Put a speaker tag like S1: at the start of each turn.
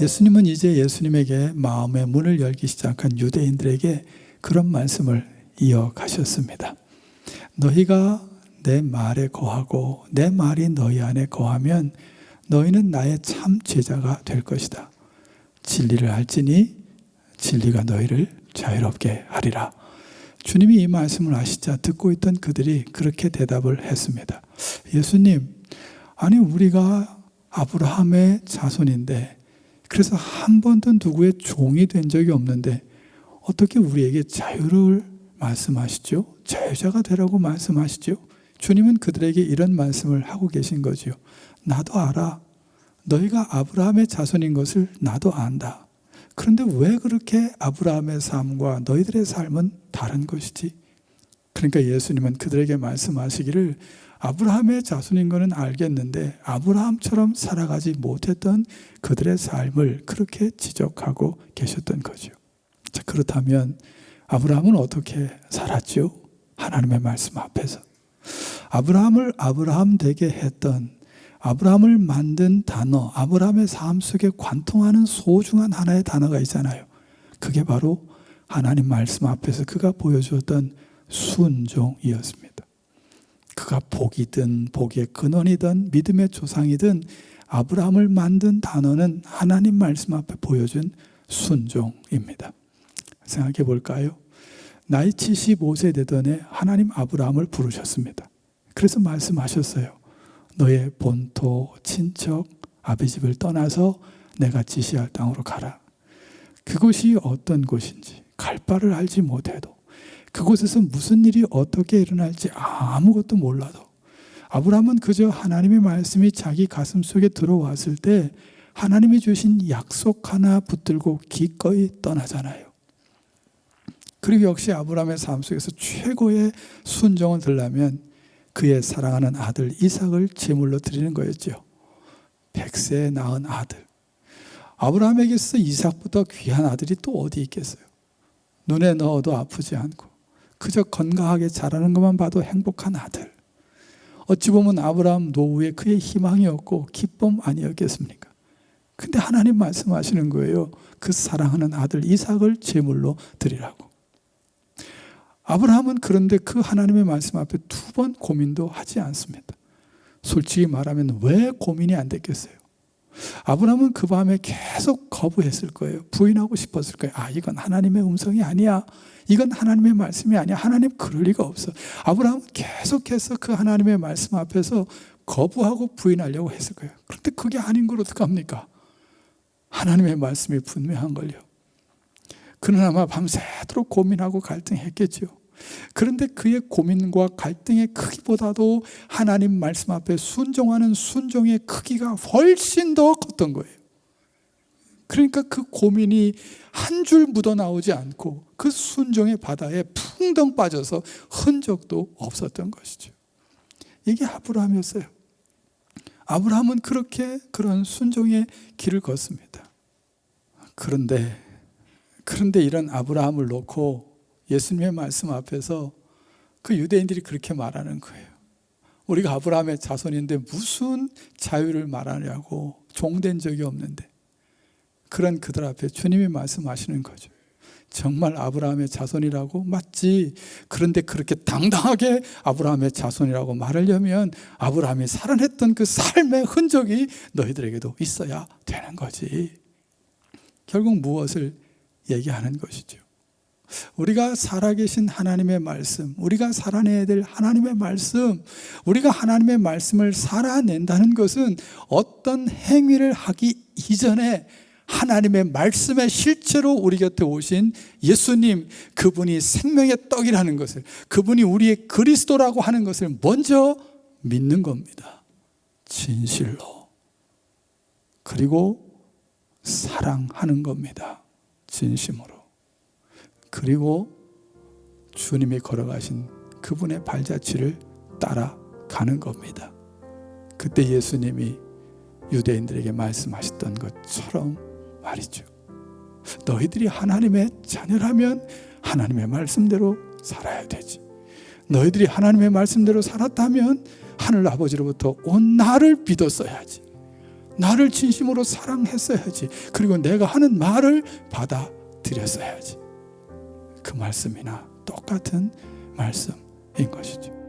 S1: 예수님은 이제 예수님에게 마음의 문을 열기 시작한 유대인들에게 그런 말씀을 이어가셨습니다. 너희가 내 말에 거하고 내 말이 너희 안에 거하면 너희는 나의 참 제자가 될 것이다. 진리를 알지니 진리가 너희를 자유롭게 하리라. 주님이 이 말씀을 하시자 듣고 있던 그들이 그렇게 대답을 했습니다. 예수님, 아니 우리가 아브라함의 자손인데 그래서 한 번도 누구의 종이 된 적이 없는데 어떻게 우리에게 자유를 말씀하시죠? 자유자가 되라고 말씀하시죠? 주님은 그들에게 이런 말씀을 하고 계신 거지요. 나도 알아. 너희가 아브라함의 자손인 것을 나도 안다. 그런데 왜 그렇게 아브라함의 삶과 너희들의 삶은 다른 것이지? 그러니까 예수님은 그들에게 말씀하시기를 아브라함의 자손인 것은 알겠는데 아브라함처럼 살아가지 못했던 그들의 삶을 그렇게 지적하고 계셨던 거죠. 자, 그렇다면 아브라함은 어떻게 살았죠? 하나님의 말씀 앞에서. 아브라함을 아브라함 되게 했던, 아브라함을 만든 단어, 아브라함의 삶 속에 관통하는 소중한 하나의 단어가 있잖아요. 그게 바로 하나님 말씀 앞에서 그가 보여주었던 순종이었습니다. 그가 복이든 복의 근원이든 믿음의 조상이든 아브라함을 만든 단어는 하나님 말씀 앞에 보여준 순종입니다. 생각해 볼까요? 나이 75세 되던 해 하나님 아브라함을 부르셨습니다. 그래서 말씀하셨어요. 너의 본토, 친척, 아비 집을 떠나서 내가 지시할 땅으로 가라. 그곳이 어떤 곳인지 갈 바를 알지 못해도 그곳에서 무슨 일이 어떻게 일어날지 아무것도 몰라도 아브라함은 그저 하나님의 말씀이 자기 가슴 속에 들어왔을 때 하나님이 주신 약속 하나 붙들고 기꺼이 떠나잖아요. 그리고 역시 아브라함의 삶 속에서 최고의 순종을 들려면 그의 사랑하는 아들 이삭을 제물로 드리는 거였죠. 100세에 낳은 아들. 아브라함에게 있어서 이삭보다 귀한 아들이 또 어디 있겠어요? 눈에 넣어도 아프지 않고 그저 건강하게 자라는 것만 봐도 행복한 아들. 어찌 보면 아브라함 노후에 그의 희망이었고 기쁨 아니었겠습니까? 근데 하나님 말씀하시는 거예요. 그 사랑하는 아들 이삭을 제물로 드리라고. 아브라함은 그런데 그 하나님의 말씀 앞에 2번 고민도 하지 않습니다. 솔직히 말하면 왜 고민이 안 됐겠어요? 아브라함은 그 밤에 계속 거부했을 거예요. 부인하고 싶었을 거예요. 이건 하나님의 음성이 아니야. 이건 하나님의 말씀이 아니야. 하나님 그럴 리가 없어. 아브라함은 계속해서 그 하나님의 말씀 앞에서 거부하고 부인하려고 했을 거예요. 그런데 그게 아닌 걸 어떡합니까? 하나님의 말씀이 분명한 걸요. 그는 아마 밤새도록 고민하고 갈등했겠죠. 그런데 그의 고민과 갈등의 크기보다도 하나님 말씀 앞에 순종하는 순종의 크기가 훨씬 더 컸던 거예요. 그러니까 그 고민이 한 줄 묻어나오지 않고 그 순종의 바다에 풍덩 빠져서 흔적도 없었던 것이죠. 이게 아브라함이었어요. 아브라함은 그렇게 그런 순종의 길을 걷습니다. 그런데 이런 아브라함을 놓고 예수님의 말씀 앞에서 그 유대인들이 그렇게 말하는 거예요. 우리가 아브라함의 자손인데 무슨 자유를 말하냐고, 종된 적이 없는데. 그런 그들 앞에 주님이 말씀하시는 거죠. 정말 아브라함의 자손이라고? 맞지. 그런데 그렇게 당당하게 아브라함의 자손이라고 말하려면 아브라함이 살아냈던 그 삶의 흔적이 너희들에게도 있어야 되는 거지. 결국 무엇을 얘기하는 것이죠? 우리가 살아계신 하나님의 말씀, 우리가 살아내야 될 하나님의 말씀, 우리가 하나님의 말씀을 살아낸다는 것은 어떤 행위를 하기 이전에 하나님의 말씀에 실제로 우리 곁에 오신 예수님, 그분이 생명의 떡이라는 것을, 그분이 우리의 그리스도라고 하는 것을 먼저 믿는 겁니다. 진실로. 그리고 사랑하는 겁니다. 진심으로. 그리고 주님이 걸어가신 그분의 발자취를 따라가는 겁니다. 그때 예수님이 유대인들에게 말씀하셨던 것처럼 말이죠. 너희들이 하나님의 자녀라면 하나님의 말씀대로 살아야 되지. 너희들이 하나님의 말씀대로 살았다면 하늘 아버지로부터 온 나를 믿었어야지. 나를 진심으로 사랑했어야지. 그리고 내가 하는 말을 받아들였어야지. 그 말씀이나 똑같은 말씀인 것이죠.